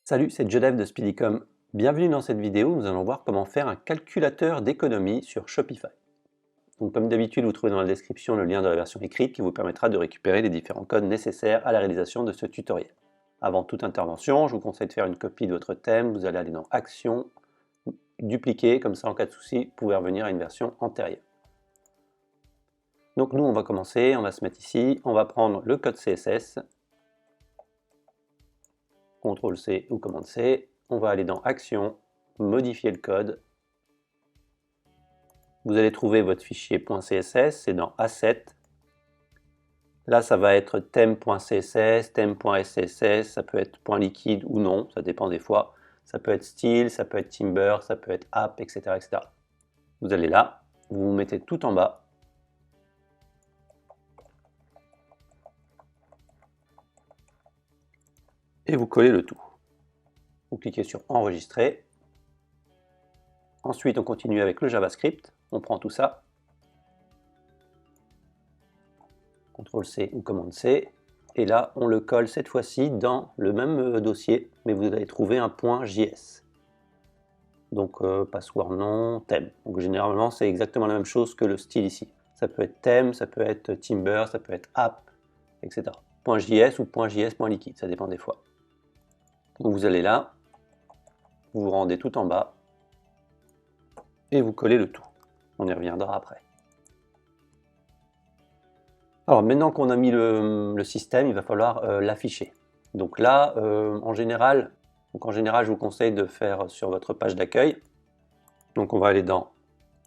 Salut, c'est Joseph de Speedycom. Bienvenue dans cette vidéo, nous allons voir comment faire un calculateur d'économie sur Shopify. Donc, comme d'habitude, vous trouvez dans la description le lien de la version écrite qui vous permettra de récupérer les différents codes nécessaires à la réalisation de ce tutoriel. Avant toute intervention, je vous conseille de faire une copie de votre thème, vous allez aller dans Action, dupliquer, comme ça en cas de souci, vous pouvez revenir à une version antérieure. Donc nous, on va commencer, on va se mettre ici, on va prendre le code CSS, CTRL-C ou commande-C, on va aller dans Action, modifier le code. Vous allez trouver votre fichier .css, c'est dans Assets. Là, ça va être thème.css, thème.sss, ça peut être .liquide ou non, ça dépend des fois. Ça peut être style, ça peut être timber, ça peut être app, etc., etc. Vous allez là, vous vous mettez tout en bas. Et vous collez le tout. Vous cliquez sur Enregistrer. Ensuite, on continue avec le JavaScript. On prend tout ça. CTRL-C ou commande-C. Et là, on le colle cette fois-ci dans le même dossier, mais vous allez trouver un .js. Donc, password non, thème. Donc, généralement, c'est exactement la même chose que le style ici. Ça peut être thème, ça peut être timber, ça peut être app, etc. .js ou .js.liquide, ça dépend des fois. Donc, vous allez là, vous vous rendez tout en bas, et vous collez le tout. On y reviendra après. Alors maintenant qu'on a mis le système, il va falloir l'afficher. Donc là, en général, je vous conseille de faire sur votre page d'accueil. Donc on va aller dans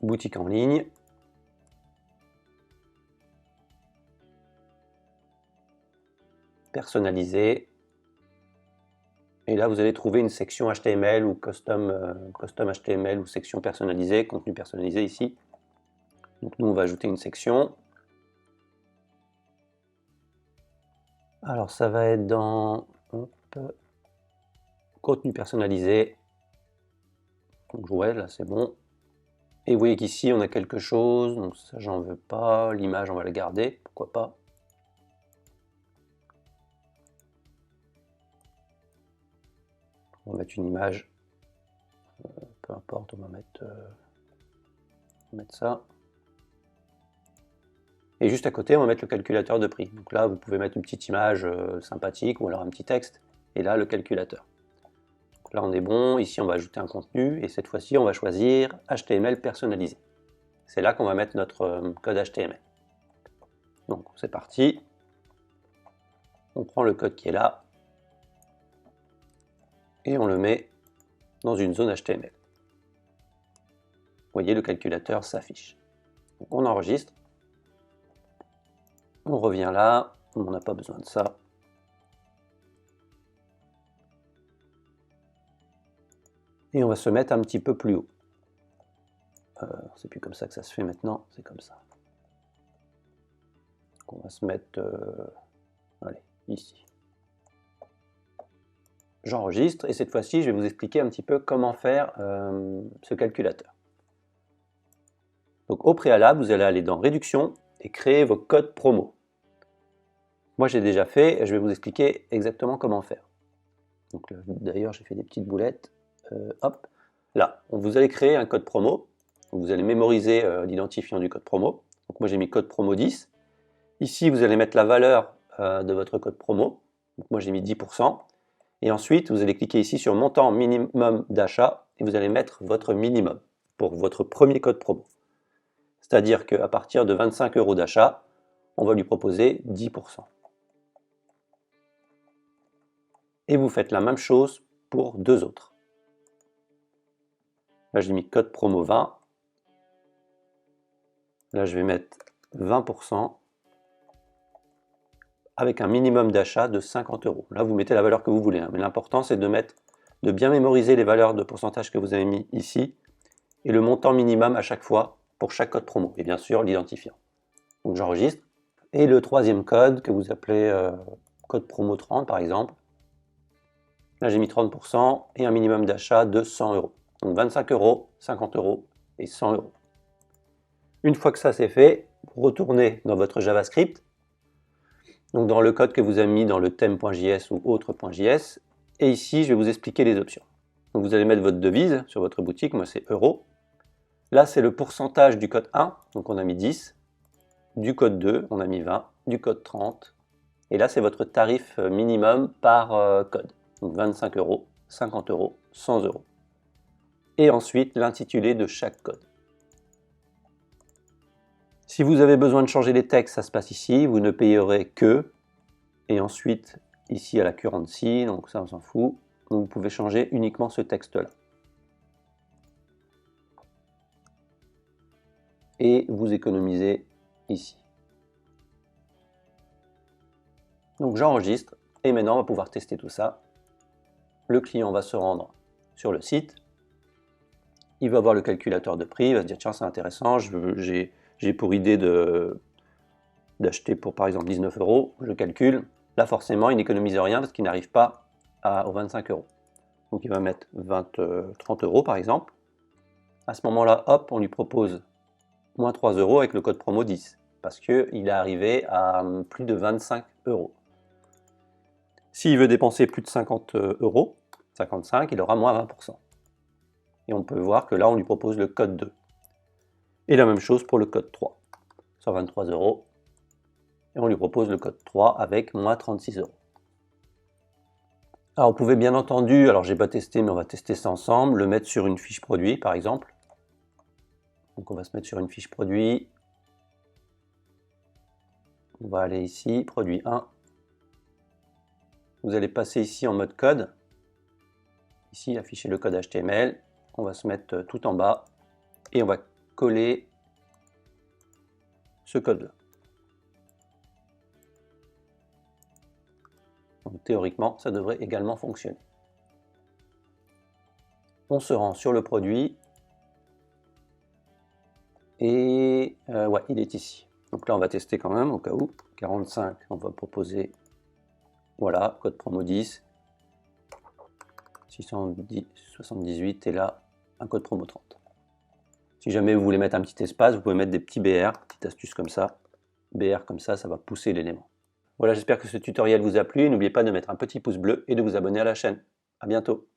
Boutique en ligne. Personnaliser. Et là, vous allez trouver une section HTML ou custom HTML ou section personnalisée, contenu personnalisé ici. Donc nous, on va ajouter une section. Alors ça va être dans contenu personnalisé. Donc ouais, là c'est bon. Et vous voyez qu'ici on a quelque chose, donc ça j'en veux pas, l'image on va la garder, pourquoi pas. On va mettre une image, peu importe, on va mettre ça. Et juste à côté, on va mettre le calculateur de prix. Donc là, vous pouvez mettre une petite image sympathique ou alors un petit texte. Et là, le calculateur. Donc là, on est bon. Ici, on va ajouter un contenu. Et cette fois-ci, on va choisir HTML personnalisé. C'est là qu'on va mettre notre code HTML. Donc, c'est parti. On prend le code qui est là. Et on le met dans une zone HTML. Vous voyez, le calculateur s'affiche. Donc, on enregistre. On revient là, on n'a pas besoin de ça. Et on va se mettre un petit peu plus haut. C'est plus comme ça que ça se fait maintenant, c'est comme ça. Donc on va se mettre, allez, ici. J'enregistre et cette fois-ci, je vais vous expliquer un petit peu comment faire ce calculateur. Donc au préalable, vous allez aller dans Réduction et créer vos codes promo. Moi, j'ai déjà fait et je vais vous expliquer exactement comment faire. Donc d'ailleurs, j'ai fait des petites boulettes. Hop, là, vous allez créer un code promo. Vous allez mémoriser l'identifiant du code promo. Donc moi, j'ai mis code promo 10. Ici, vous allez mettre la valeur de votre code promo. Donc moi, j'ai mis 10%. Et ensuite, vous allez cliquer ici sur montant minimum d'achat et vous allez mettre votre minimum pour votre premier code promo. C'est-à-dire qu'à partir de 25 € d'achat, on va lui proposer 10%. Et vous faites la même chose pour deux autres. Là, j'ai mis code promo 20. Là, je vais mettre 20% avec un minimum d'achat de 50 €. Là, vous mettez la valeur que vous voulez, hein, mais l'important, c'est de bien mémoriser les valeurs de pourcentage que vous avez mis ici et le montant minimum à chaque fois pour chaque code promo et bien sûr l'identifiant. Donc, j'enregistre. Et le troisième code que vous appelez code promo 30 par exemple. Là, j'ai mis 30% et un minimum d'achat de 100 €. Donc 25 €, 50 € et 100 €. Une fois que ça c'est fait, vous retournez dans votre JavaScript, donc dans le code que vous avez mis dans le thème.js ou autre.js, Et ici, je vais vous expliquer les options. Donc vous allez mettre votre devise sur votre boutique, moi c'est euros. Là, c'est le pourcentage du code 1, donc on a mis 10. Du code 2, on a mis 20. Du code 30. Et là, c'est votre tarif minimum par code. Donc 25 euros, 50 euros, 100 euros. Et ensuite, l'intitulé de chaque code. Si vous avez besoin de changer les textes, ça se passe ici. Vous ne payerez que. Et ensuite, ici à la currency, donc ça on s'en fout. Donc vous pouvez changer uniquement ce texte-là. Et vous économisez ici. Donc j'enregistre et maintenant on va pouvoir tester tout ça. Le client va se rendre sur le site. Il va voir le calculateur de prix, il va se dire tiens c'est intéressant, j'ai pour idée d'acheter pour par exemple 19 euros, je calcule. Là forcément il n'économise rien parce qu'il n'arrive pas aux 25 euros. Donc il va mettre 30 euros par exemple. À ce moment-là, hop, on lui propose moins 3 euros avec le code promo 10 parce qu'il est arrivé à plus de 25 euros. S'il veut dépenser plus de 50 euros, 55, il aura moins 20%. Et on peut voir que là, on lui propose le code 2. Et la même chose pour le code 3. 123 euros. Et on lui propose le code 3 avec moins 36 euros. Alors, vous pouvez bien entendu, alors j'ai pas testé, mais on va tester ça ensemble, le mettre sur une fiche produit, par exemple. Donc, on va se mettre sur une fiche produit. On va aller ici, produit 1. Vous allez passer ici en mode code. Ici, afficher le code HTML. On va se mettre tout en bas et on va coller ce code-là. Donc, théoriquement, ça devrait également fonctionner. On se rend sur le produit et ouais, il est ici. Donc là, on va tester quand même au cas où. 45, on va proposer, voilà, code promo 10. 678 et là un code promo 30. Si jamais vous voulez mettre un petit espace, vous pouvez mettre des petits BR, petite astuce comme ça. BR comme ça va pousser l'élément. Voilà, j'espère que ce tutoriel vous a plu. N'oubliez pas de mettre un petit pouce bleu et de vous abonner à la chaîne. À bientôt.